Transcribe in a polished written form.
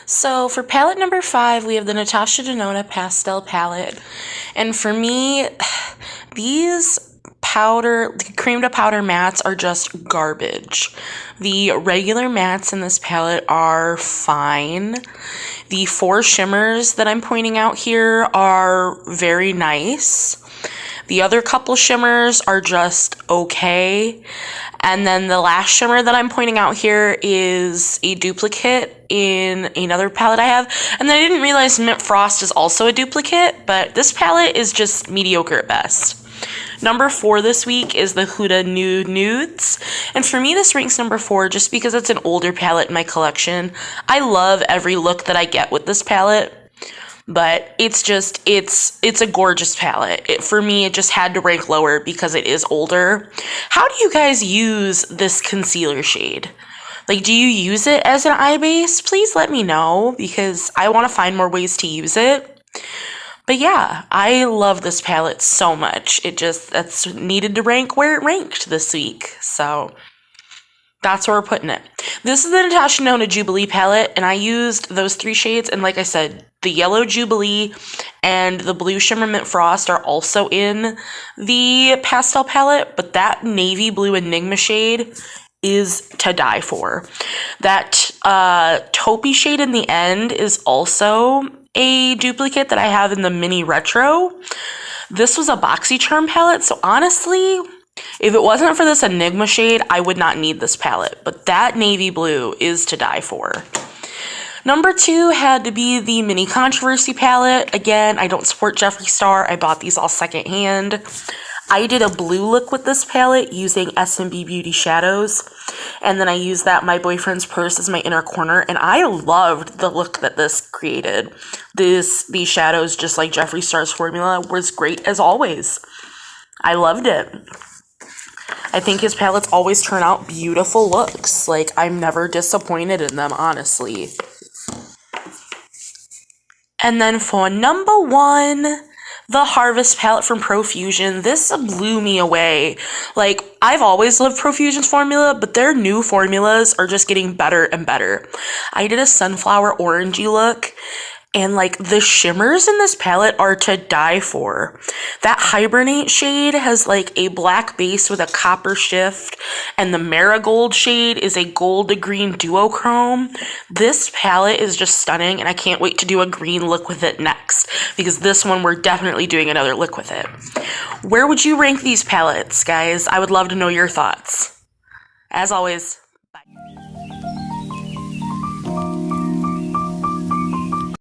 So for palette number 5, we have the Natasha Denona Pastel palette. And for me, these cream to powder mattes are just garbage. The regular mattes in this palette are fine. The 4 shimmers that I'm pointing out here are very nice. The other couple shimmers are just okay. And then the last shimmer that I'm pointing out here is a duplicate in another palette I have. And then I didn't realize Mint Frost is also a duplicate, but this palette is just mediocre at best. Number 4 this week is the Huda Nude Nudes. And for me, this ranks number 4 just because it's an older palette in my collection. I love every look that I get with this palette. But it's a gorgeous palette. For me, it just had to rank lower because it is older. How do you guys use this concealer shade? Like, do you use it as an eye base? Please let me know because I want to find more ways to use it. But yeah, I love this palette so much. That's needed to rank where it ranked this week. So that's where we're putting it. This is the Natasha Jubilee palette, and I used those 3 shades. And like I said, the yellow Jubilee and the blue shimmer Mint Frost are also in the pastel palette, but that navy blue Enigma shade is to die for. That taupey shade in the end is also a duplicate that I have in the mini retro. This was a BoxyCharm palette, so honestly, if it wasn't for this Enigma shade, I would not need this palette, but that navy blue is to die for. Number 2 had to be the Mini Controversy palette. Again, I don't support Jeffree Star. I bought these all secondhand. I did a blue look with this palette using S&B Beauty shadows, and then I used that My Boyfriend's Purse as my inner corner, and I loved the look that this created. These shadows, just like Jeffree Star's formula, was great as always. I loved it. I think his palettes always turn out beautiful looks. Like, I'm never disappointed in them, honestly. And then for number 1, the Harvest palette from Profusion. This blew me away. Like, I've always loved Profusion's formula, but their new formulas are just getting better and better. I did a sunflower orangey look, and like the shimmers in this palette are to die for. That Hibernate shade has like a black base with a copper shift, and the Marigold shade is a gold to green duochrome. This palette is just stunning, and I can't wait to do a green look with it next, because this one we're definitely doing another look with it. Where would you rank these palettes, guys? I would love to know your thoughts. As always, bye.